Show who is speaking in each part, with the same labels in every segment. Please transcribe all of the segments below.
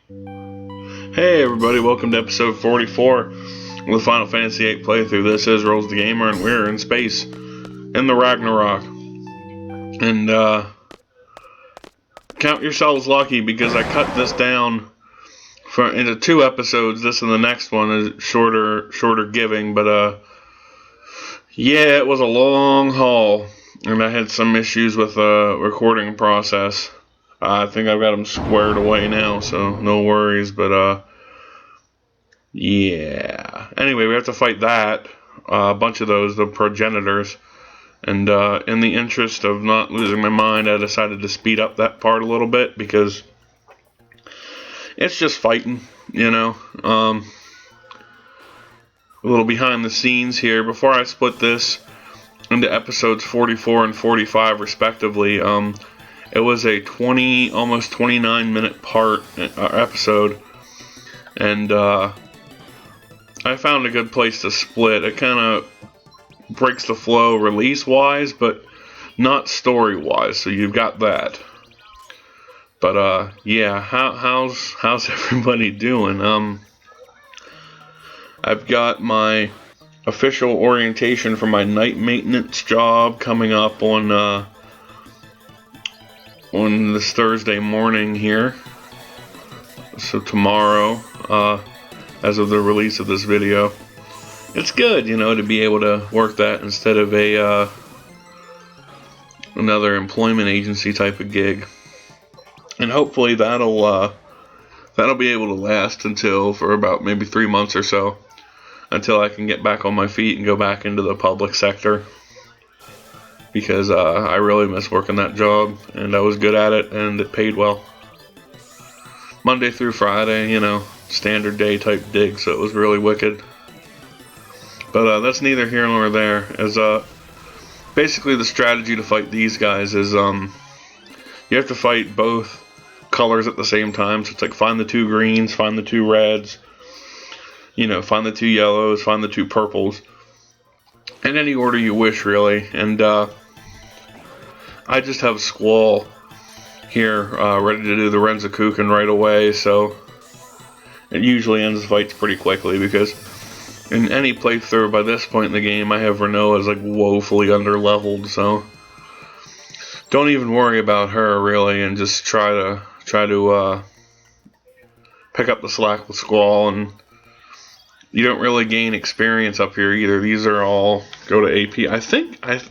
Speaker 1: Hey everybody, welcome to episode 44 of the Final Fantasy VIII playthrough. This is RowlesTheGamer and we're in space in the Ragnarok. And count yourselves lucky because I cut this down into 2 episodes. This and the next one is shorter giving, but yeah, it was a long haul and I had some issues with the recording process. I think I've got them squared away now, so no worries, but yeah. Anyway, we have to fight that. A bunch of those, the progenitors. And in the interest of not losing my mind, I decided to speed up that part a little bit because it's just fighting, you know. A little behind the scenes here. Before I split this into episodes 44 and 45 respectively, it was a almost 29 minute episode. And I found a good place to split. It kind of breaks the flow release-wise, but not story-wise, so you've got that. But, yeah, how's everybody doing? I've got my official orientation for my night maintenance job coming up on this Thursday morning here. So tomorrow, as of the release of this video. It's good, you know, to be able to work that instead of another employment agency type of gig. And hopefully that'll be able to last for about maybe 3 months or so, until I can get back on my feet and go back into the public sector. Because I really miss working that job, and I was good at it, and it paid well. Monday through Friday, you know, standard day type dig, so it was really wicked. But that's neither here nor there, as basically the strategy to fight these guys is you have to fight both colors at the same time. So it's like find the 2 greens, find the 2 reds, you know, find the 2 yellows, find the 2 purples, in any order you wish, really. And I just have Squall here ready to do the Renzakuken right away, so it usually ends the fights pretty quickly, because in any playthrough by this point in the game, I have Renault as like woefully underleveled, so don't even worry about her really, and just try to pick up the slack with Squall. And you don't really gain experience up here either. These are all go to AP. I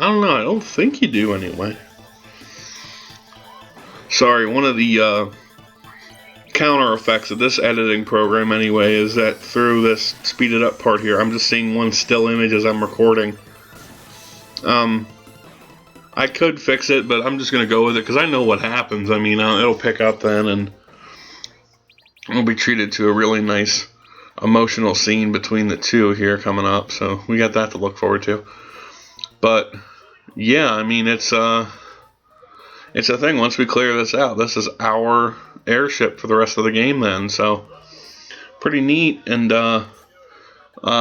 Speaker 1: don't know. I don't think you do anyway. Sorry, one of the counter effects of this editing program anyway is that through this speeded up part here, I'm just seeing one still image as I'm recording. I could fix it, but I'm just going to go with it because I know what happens. I mean, it'll pick up then, and we'll be treated to a really nice emotional scene between the two here coming up, so we got that to look forward to. But yeah, I mean, it's a thing. Once we clear this out, this is our airship for the rest of the game then, so pretty neat. And I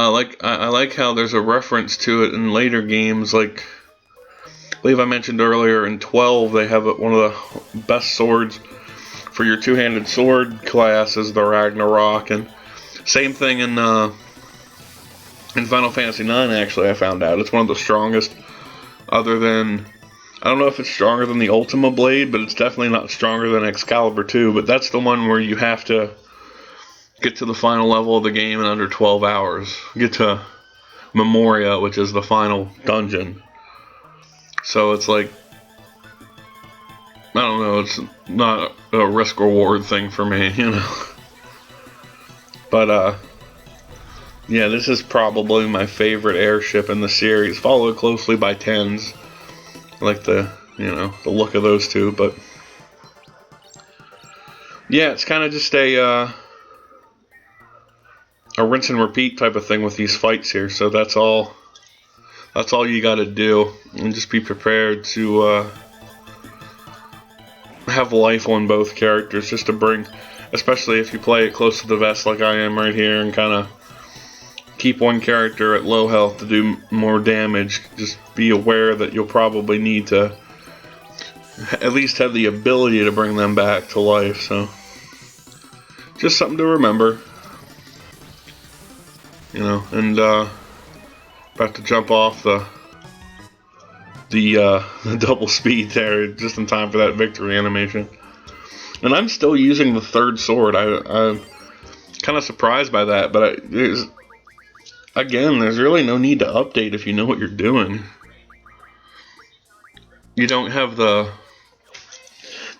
Speaker 1: like how there's a reference to it in later games. Like, I believe I mentioned earlier in 12 they have one of the best swords for your two-handed sword class is the Ragnarok, and same thing in Final Fantasy IX. Actually, I found out it's one of the strongest, other than, I don't know if it's stronger than the Ultima Blade, but it's definitely not stronger than Excalibur 2, but that's the one where you have to get to the final level of the game in under 12 hours. Get to Memoria, which is the final dungeon. So it's like, I don't know, it's not a risk-reward thing for me, you know. But, yeah, this is probably my favorite airship in the series, followed closely by 10s. I like the look of those two, but yeah, it's kind of just a rinse and repeat type of thing with these fights here. So that's all you got to do, and just be prepared to have life on both characters, just to bring, especially if you play it close to the vest like I am right here, and kind of keep one character at low health to do more damage. Just be aware that you'll probably need to at least have the ability to bring them back to life. So just something to remember. You know, and about to jump off the double speed there just in time for that victory animation. And I'm still using the third sword. I'm kind of surprised by that, but there's really no need to update if you know what you're doing. You don't have the...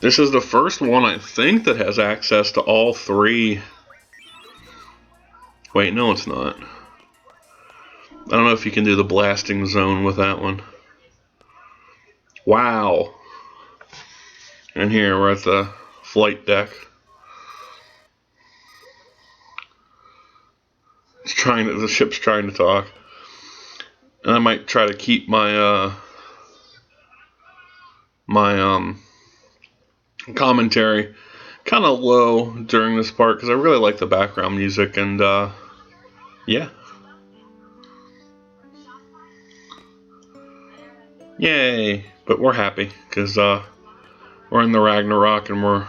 Speaker 1: This is the first one, I think, that has access to all three. Wait, no it's not. I don't know if you can do the blasting zone with that one. Wow. And here we're at the flight deck. The ship's trying to talk. And I might try to keep my commentary kind of low during this part because I really like the background music, and yeah. Yay! But we're happy because we're in the Ragnarok and we're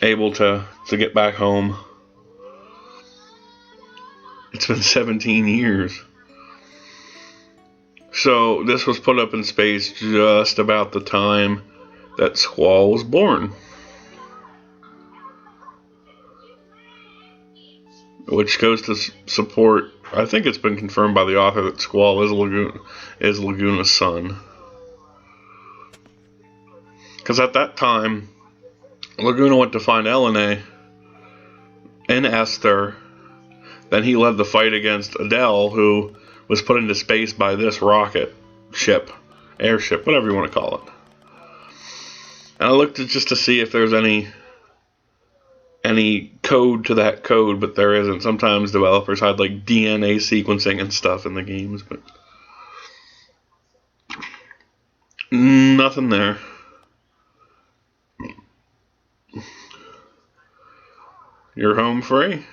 Speaker 1: able to get back home. It's been 17 years. So this was put up in space just about the time that Squall was born. Which goes to support, I think it's been confirmed by the author that Squall is Laguna's son. Because at that time, Laguna went to find Elena and Esther. Then he led the fight against Adele, who was put into space by this rocket ship, airship, whatever you want to call it. And I looked just to see if there's any code to that code, but there isn't. Sometimes developers hide like DNA sequencing and stuff in the games, but nothing there. You're home free?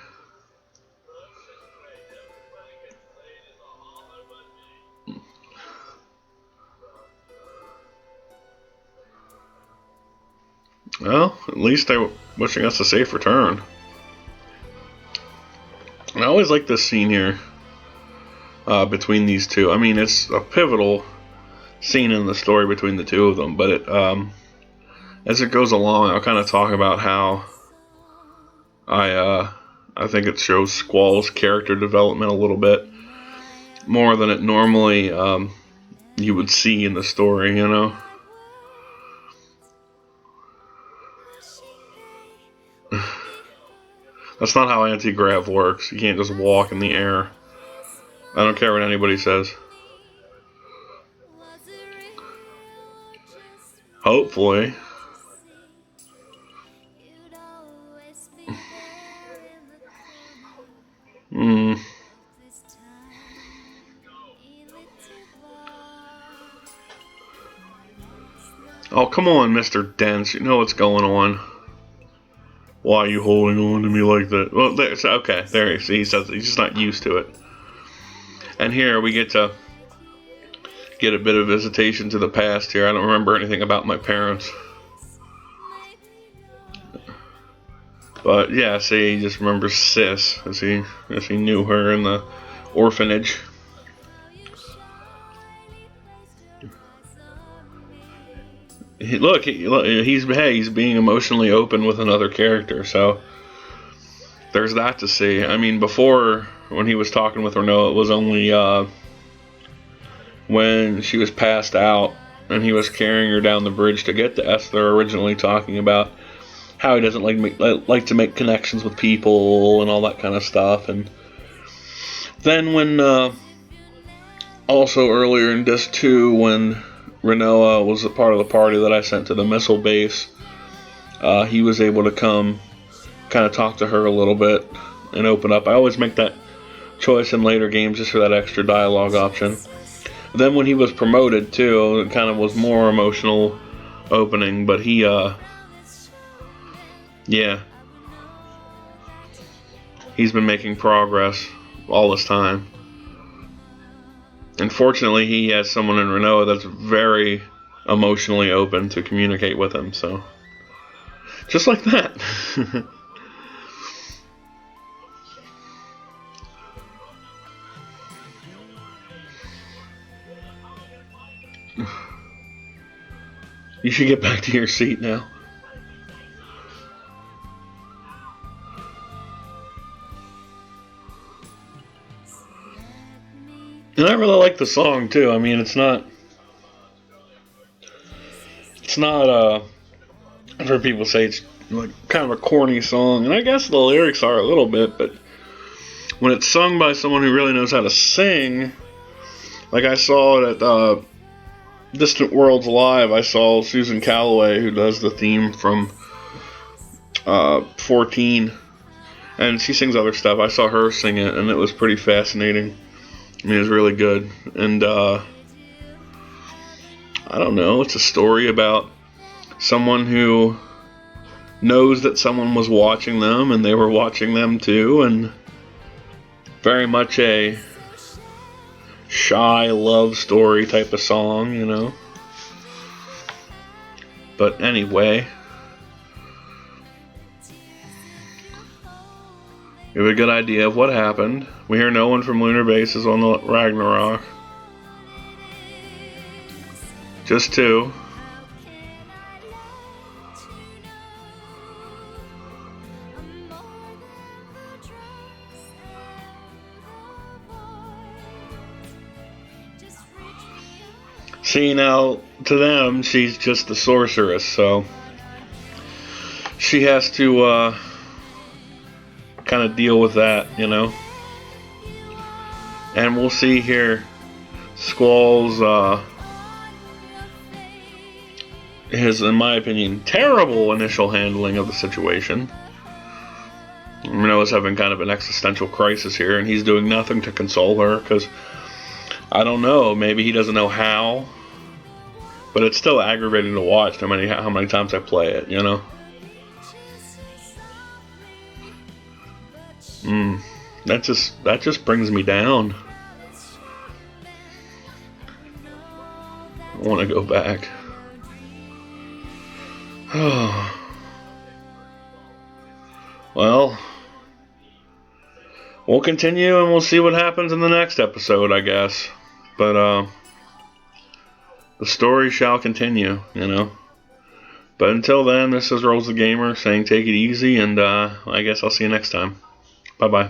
Speaker 1: Well, at least they're wishing us a safe return. And I always like this scene here between these two. I mean, it's a pivotal scene in the story between the two of them, but as it goes along, I'll kind of talk about how I think it shows Squall's character development a little bit more than it normally you would see in the story, you know. That's not how anti-grav works. You can't just walk in the air. I don't care what anybody says. Hopefully. Oh, come on, Mr. Dents. You know what's going on. Why are you holding on to me like that? Well, there's okay. There he says he's just not used to it. And here we get to get a bit of visitation to the past here. I don't remember anything about my parents. But yeah, see, he just remembers Sis as he knew her in the orphanage. Look, he's being emotionally open with another character, so there's that to see. I mean, before, when he was talking with Renault, it was only when she was passed out and he was carrying her down the bridge to get to Esther, originally talking about how he doesn't like to make connections with people and all that kind of stuff. And then when also earlier in Disc 2, when Renault was a part of the party that I sent to the missile base, he was able to come kind of talk to her a little bit and open up. I always make that choice in later games just for that extra dialogue option. Then when he was promoted too, it kind of was more emotional opening, but he yeah, he's been making progress all this time. Unfortunately, he has someone in Renault that's very emotionally open to communicate with him, so just like that. You should get back to your seat now. And I really like the song too. I mean, it's not I've heard people say it's like kind of a corny song, and I guess the lyrics are a little bit, but when it's sung by someone who really knows how to sing, like I saw it at Distant Worlds Live, I saw Susan Calloway, who does the theme from 14, and she sings other stuff. I saw her sing it, and it was pretty fascinating. I mean, it was really good, and I don't know, it's a story about someone who knows that someone was watching them, and they were watching them too, and very much a shy love story type of song, you know. But anyway, we have a good idea of what happened. We hear no one from Lunar Base is on the Ragnarok. Just two. See, now, to them, she's just the sorceress, so she has to kind of deal with that, you know. And we'll see here Squall's his, in my opinion, terrible initial handling of the situation. Noah's having kind of an existential crisis here, and he's doing nothing to console her, because I don't know, maybe he doesn't know how, but it's still aggravating to watch no matter how many times I play it, you know. That just brings me down. I want to go back. Well, we'll continue and we'll see what happens in the next episode, I guess. But the story shall continue, you know. But until then, this is RowlesTheGamer saying take it easy, and I guess I'll see you next time. Bye-bye.